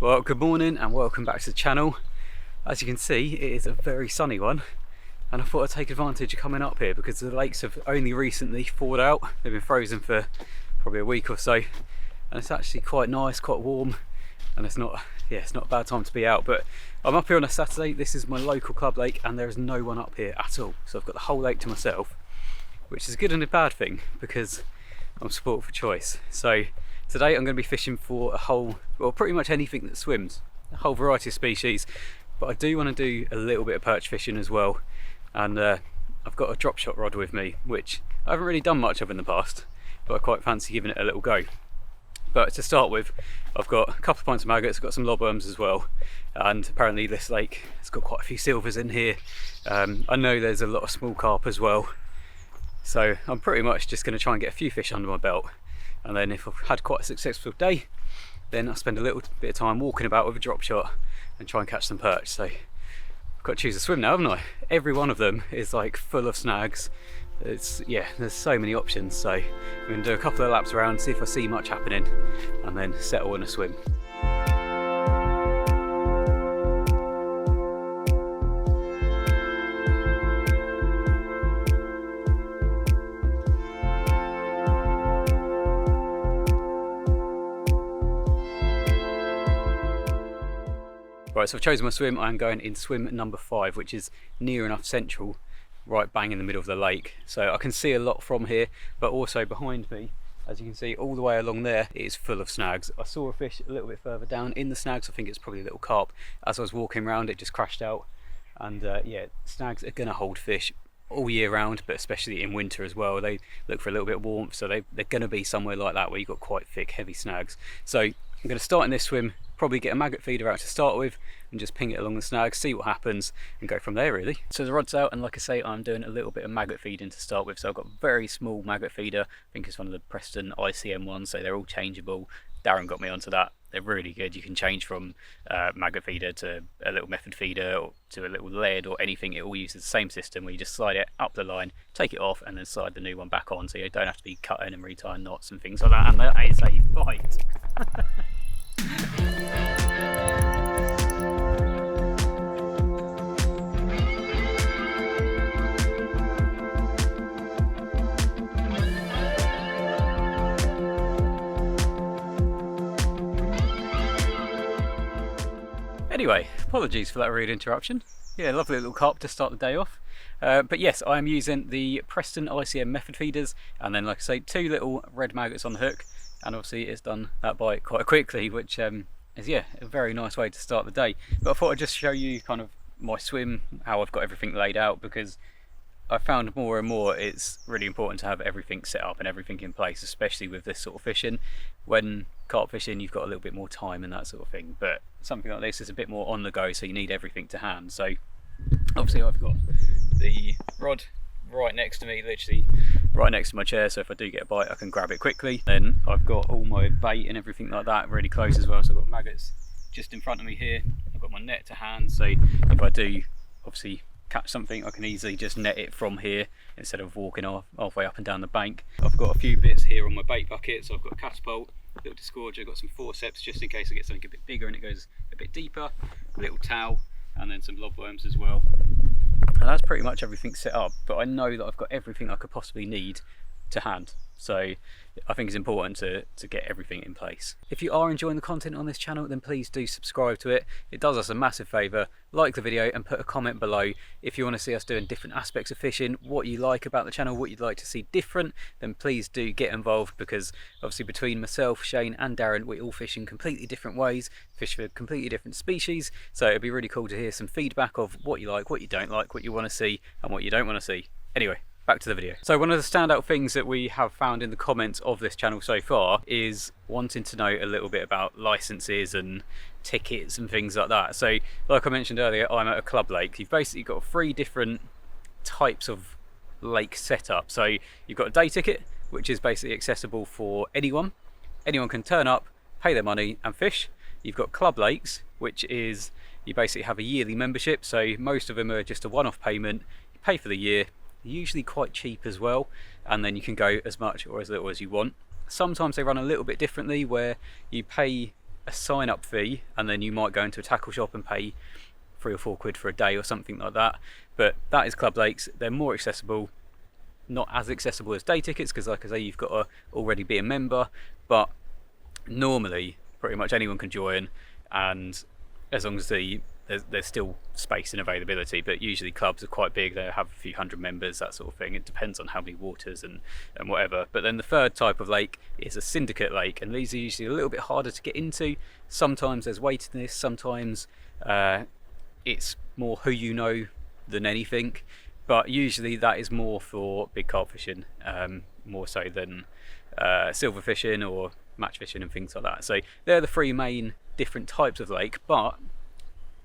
Well, good morning and welcome back to the channel. As you can see, it is a very sunny one, and I thought I'd take advantage of coming up here because the lakes have only recently thawed out. They've been frozen for probably a week or so, and it's actually quite nice, quite warm, and it's not a bad time to be out. But I'm up here on a Saturday. This is my local club lake and there is no one up here at all, so I've got the whole lake to myself, which is a good and a bad thing because I'm spoiled for choice. So today I'm going to be fishing for pretty much anything that swims, a whole variety of species, but I do want to do a little bit of perch fishing as well. And I've got a drop shot rod with me, which I haven't really done much of in the past, but I quite fancy giving it a little go. But to start with, I've got a couple of pints of maggots, I've got some lobworms as well, and apparently this lake has got quite a few silvers in here. I know there's a lot of small carp as well, so I'm pretty much just going to try and get a few fish under my belt, and then if I've had quite a successful day, then I'll spend a little bit of time walking about with a drop shot and try and catch some perch. So I've got to choose a swim now, haven't I? Every one of them is like full of snags. There's so many options, so I'm going to do a couple of laps around, see if I see much happening, and then settle on a swim. Right, so I've chosen my swim. I'm going in swim number 5, which is near enough central, right bang in the middle of the lake. So I can see a lot from here, but also behind me, as you can see, all the way along there, it is full of snags. I saw a fish a little bit further down in the snags. I think it's probably a little carp. As I was walking around, it just crashed out. And yeah, snags are going to hold fish all year round, but especially in winter as well. They look for a little bit of warmth, so they're going to be somewhere like that where you've got quite thick, heavy snags. So I'm going to start in this swim, probably get a maggot feeder out to start with and just ping it along the snag, see what happens and go from there really. So the rod's out, and like I say, I'm doing a little bit of maggot feeding to start with. So I've got a very small maggot feeder. I think it's one of the Preston ICM ones, so they're all changeable. Darren got me onto that. They're really good. You can change from maggot feeder to a little method feeder or to a little lead or anything. It all uses the same system where you just slide it up the line, take it off, and then slide the new one back on, so you don't have to be cutting and retying knots and things like that. And that is a bite. Anyway, apologies for that rude interruption. Yeah, lovely little carp to start the day off. But yes, I am using the Preston ICM method feeders, and then like I say, 2 little red maggots on the hook, and obviously it's done that bite quite quickly, which is a very nice way to start the day. But I thought I'd just show you kind of my swim, how I've got everything laid out, because I found more and more it's really important to have everything set up and everything in place, especially with this sort of fishing. When carp fishing, you've got a little bit more time and that sort of thing, but something like this is a bit more on the go, so you need everything to hand. So obviously I've got the rod right next to me, literally right next to my chair, so if I do get a bite I can grab it quickly. Then I've got all my bait and everything like that really close as well, so I've got maggots just in front of me here. I've got my net to hand, so if I do obviously catch something, I can easily just net it from here instead of walking halfway up and down the bank. I've got a few bits here on my bait bucket, so I've got a catapult, a little disgorger, I've got some forceps just in case I get something a bit bigger and it goes a bit deeper, a little towel, and then some lobworms as well. And that's pretty much everything set up, but I know that I've got everything I could possibly need to hand, so I think it's important to get everything in place. If you are enjoying the content on this channel, then please do subscribe to it. It does us a massive favour. Like the video and put a comment below if you want to see us doing different aspects of fishing, what you like about the channel, what you'd like to see different. Then please do get involved, because obviously between myself, Shane and Darren, we all fish in completely different ways, fish for completely different species, so it'd be really cool to hear some feedback of what you like, what you don't like, what you want to see and what you don't want to see. Anyway, back to the video. So one of the standout things that we have found in the comments of this channel so far is wanting to know a little bit about licenses and tickets and things like that. So like I mentioned earlier, I'm at a club lake. You've basically got 3 different types of lake setup. So you've got a day ticket, which is basically accessible for anyone. Anyone can turn up, pay their money and fish. You've got club lakes, which is you basically have a yearly membership. So most of them are just a one-off payment. You pay for the year, usually quite cheap as well, and then you can go as much or as little as you want. Sometimes they run a little bit differently, where you pay a sign up fee, and then you might go into a tackle shop and pay £3 or £4 for a day or something like that. But that is club lakes. They're more accessible, not as accessible as day tickets, because like I say, you've got to already be a member, but normally pretty much anyone can join, and as long as there's still space and availability. But usually clubs are quite big, they have a few hundred members, that sort of thing. It depends on how many waters and whatever. But then the third type of lake is a syndicate lake, and these are usually a little bit harder to get into. Sometimes there's waiting lists, sometimes it's more who you know than anything, but usually that is more for big carp fishing, more so than silver fishing or match fishing and things like that. So they're the three main different types of lake, but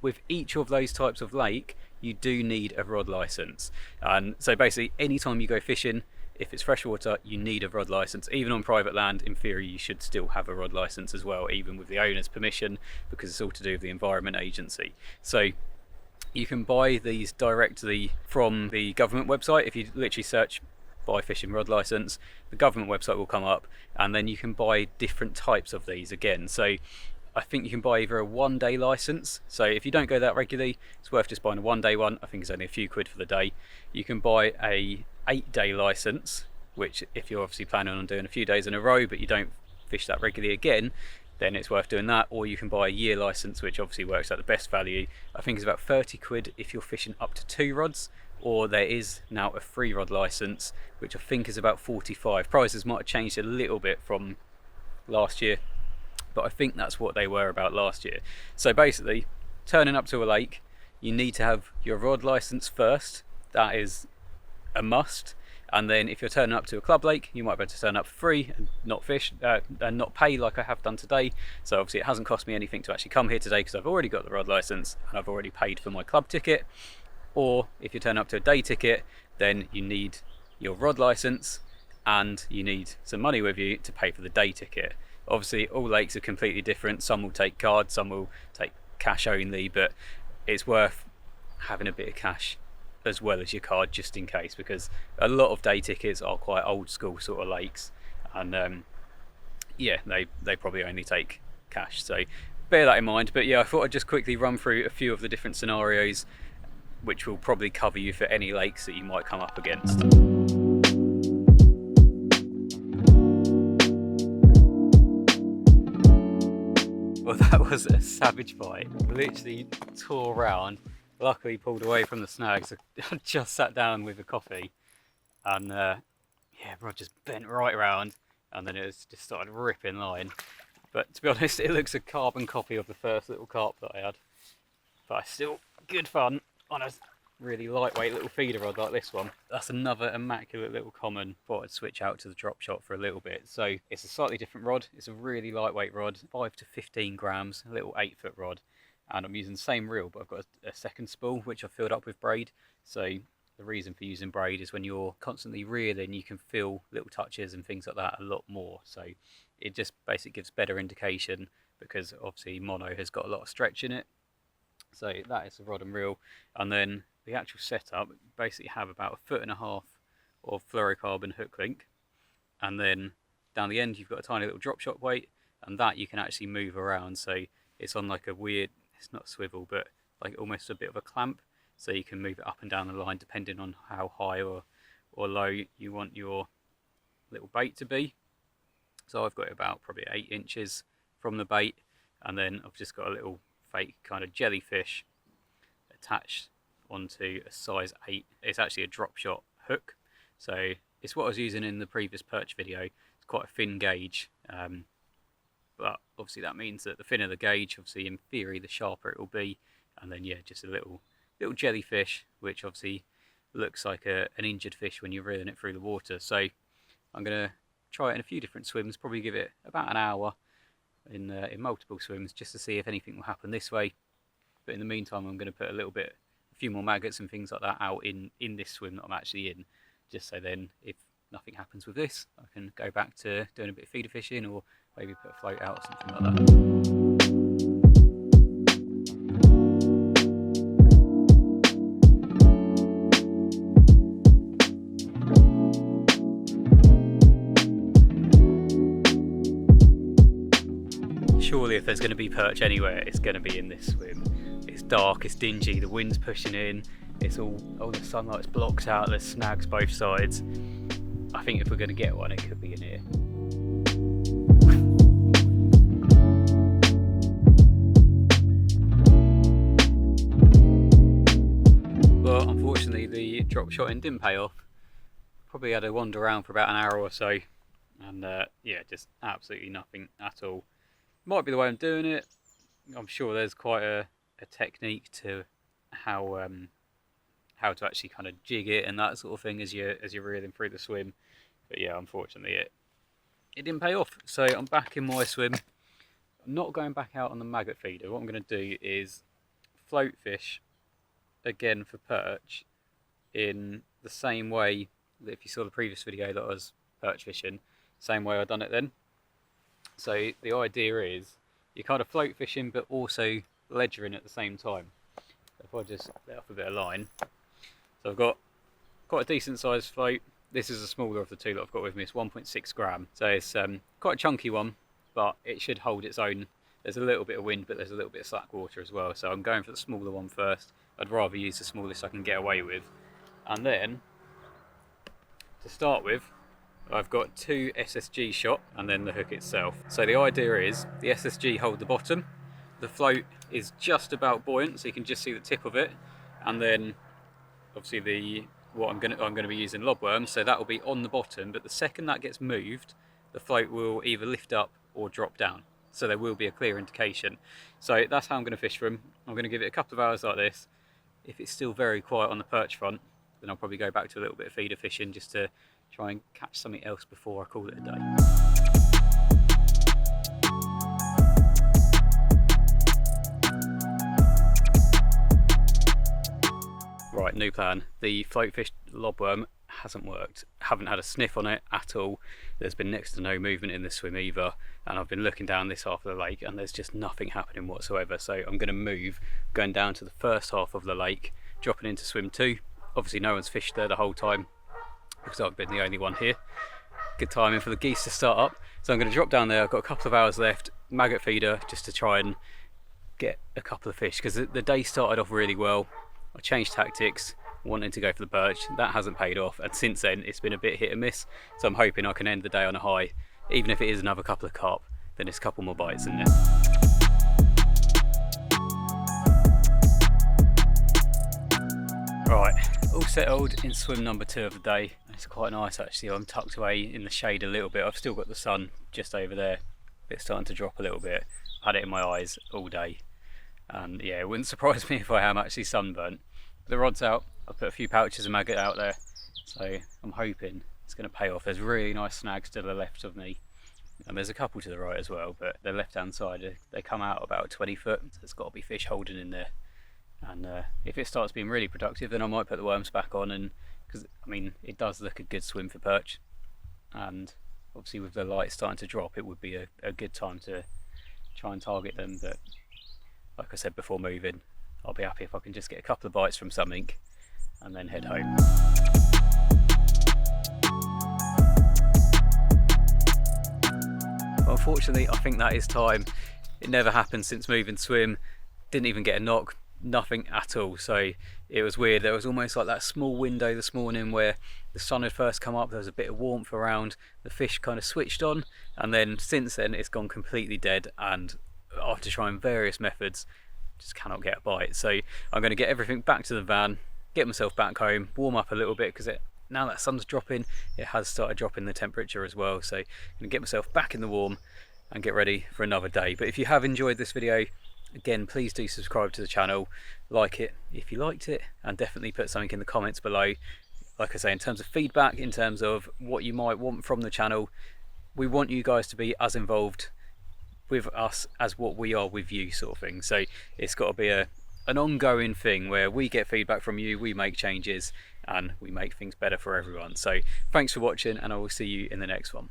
with each of those types of lake you do need a rod license. And so basically anytime you go fishing, if it's freshwater, you need a rod license. Even on private land, in theory, you should still have a rod license as well, even with the owner's permission, because it's all to do with the Environment Agency. So you can buy these directly from the government website. If you literally search buy fishing rod license, the government website will come up, and then you can buy different types of these again. So I think you can buy either a 1-day license, so if you don't go that regularly, it's worth just buying a 1-day one. I think it's only a few quid for the day. You can buy a 8-day license, which if you're obviously planning on doing a few days in a row but you don't fish that regularly again, then it's worth doing that. Or you can buy a year license, which obviously works out the best value. I think it's about 30 quid if you're fishing up to 2 rods, or there is now a 3-rod license, which I think is about 45. Prices might have changed a little bit from last year, but I think that's what they were about last year. So basically, turning up to a lake, you need to have your rod license first. That is a must. And then if you're turning up to a club lake, you might be able to turn up for free and not fish and not pay like I have done today. So obviously it hasn't cost me anything to actually come here today, because I've already got the rod license and I've already paid for my club ticket. Or if you turn up to a day ticket, then you need your rod license and you need some money with you to pay for the day ticket. Obviously all lakes are completely different. Some will take cards, some will take cash only, but it's worth having a bit of cash as well as your card, just in case, because a lot of day tickets are quite old school sort of lakes, and yeah, they probably only take cash, so bear that in mind. But yeah, I thought I'd just quickly run through a few of the different scenarios which will probably cover you for any lakes that you might come up against. Well, that was a savage bite. Literally tore around. Luckily pulled away from the snags. I just sat down with a coffee, and yeah, Rod just bent right around, and then it just started ripping line. But to be honest, it looks a carbon copy of the first little carp that I had. But still good fun on a really lightweight little feeder rod like this one. That's another immaculate little common. Thought I'd switch out to the drop shot for a little bit. So it's a slightly different rod. It's a really lightweight rod, 5 to 15 grams, a little 8-foot rod. And I'm using the same reel, but I've got a second spool which I've filled up with braid. So the reason for using braid is when you're constantly reeling, you can feel little touches and things like that a lot more. So it just basically gives better indication, because obviously mono has got a lot of stretch in it. So that is the rod and reel. And then the actual setup, basically have about 1.5 foot of fluorocarbon hook link, and then down the end you've got a tiny little drop shot weight, and that you can actually move around. So it's on like a weird, it's not a swivel, but like almost a bit of a clamp, so you can move it up and down the line depending on how high or low you want your little bait to be. So I've got it about probably 8 inches from the bait, and then I've just got a little fake kind of jellyfish attached onto a size 8. It's actually a drop shot hook, so it's what I was using in the previous perch video. It's quite a thin gauge, but obviously that means that the thinner the gauge, obviously in theory the sharper it will be. And then yeah, just a little jellyfish, which obviously looks like an injured fish when you're reeling it through the water. So I'm going to try it in a few different swims, probably give it about an hour in multiple swims, just to see if anything will happen this way. But in the meantime, I'm going to put a few more maggots and things like that out in this swim that I'm actually in, just so then if nothing happens with this, I can go back to doing a bit of feeder fishing, or maybe put a float out or something like that. Surely if there's going to be perch anywhere, it's going to be in this swim. It's dark, it's dingy, the wind's pushing in, it's all the sunlight's blocked out, there's snags both sides. I think if we're going to get one, it could be in here. But unfortunately the drop shot in didn't pay off. Probably had to wander around for about an hour or so, and yeah, just absolutely nothing at all. Might be the way I'm doing it. I'm sure there's quite a technique to how to actually kind of jig it and that sort of thing as you're reeling through the swim. But yeah, unfortunately it didn't pay off. So I'm back in my swim. I'm not going back out on the maggot feeder. What I'm going to do is float fish again for perch in the same way that if you saw the previous video that I was perch fishing, same way I done it then. So the idea is you kind of float fishing but also ledgering at the same time. So if I just let off a bit of line, so I've got quite a decent sized float. This is the smaller of the two that I've got with me. It's 1.6 gram, so it's quite a chunky one, but it should hold its own. There's a little bit of wind, but there's a little bit of slack water as well, so I'm going for the smaller one first. I'd rather use the smallest I can get away with. And then to start with, I've got 2 SSG shot and then the hook itself. So the idea is the SSG hold the bottom, the float is just about buoyant, so you can just see the tip of it, and then obviously I'm going to be using lobworms, so that will be on the bottom. But the second that gets moved, the float will either lift up or drop down, so there will be a clear indication. So that's how I'm going to fish for them. I'm going to give it a couple of hours like this. If it's still very quiet on the perch front, then I'll probably go back to a little bit of feeder fishing just to try and catch something else before I call it a day. Right, new plan. The float fish lobworm hasn't worked. Haven't had a sniff on it at all. There's been next to no movement in this swim either, and I've been looking down this half of the lake and there's just nothing happening whatsoever. So I'm going to move, going down to the first half of the lake, dropping into swim 2. Obviously no one's fished there the whole time because I've been the only one here. Good timing for the geese to start up. So I'm going to drop down there. I've got a couple of hours left, maggot feeder, just to try and get a couple of fish, because the day started off really well. I changed tactics, wanting to go for the perch. That hasn't paid off, and since then it's been a bit hit and miss. So I'm hoping I can end the day on a high. Even if it is another couple of carp, then it's a couple more bites in there. Right, all settled in swim number 2 of the day. It's quite nice actually. I'm tucked away in the shade a little bit. I've still got the sun just over there. It's starting to drop a little bit. I've had it in my eyes all day. And yeah, it wouldn't surprise me if I am actually sunburnt. The rod's out. I've put a few pouches of maggot out there, so I'm hoping it's going to pay off. There's really nice snags to the left of me, and there's a couple to the right as well, but the left hand side, they come out about 20 foot, so there's got to be fish holding in there. And if it starts being really productive, then I might put the worms back on, and because I mean it does look a good swim for perch, and obviously with the light starting to drop, it would be a good time to try and target them. But like I said before moving, I'll be happy if I can just get a couple of bites from something and then head home. Well, unfortunately, I think that is time. It never happened since moving swim. Didn't even get a knock, nothing at all. So it was weird. There was almost like that small window this morning where the sun had first come up, there was a bit of warmth around, the fish kind of switched on, and then since then it's gone completely dead, and after trying various methods, just cannot get a bite. So I'm going to get everything back to the van, get myself back home, warm up a little bit, because now that sun's dropping, it has started dropping the temperature as well. So I'm going to get myself back in the warm and get ready for another day. But if you have enjoyed this video, again, please do subscribe to the channel, like it if you liked it, and definitely put something in the comments below. Like I say, in terms of feedback, in terms of what you might want from the channel, we want you guys to be as involved with us as what we are with you, sort of thing. So it's got to be an ongoing thing where we get feedback from you, we make changes, and we make things better for everyone. So thanks for watching, and I will see you in the next one.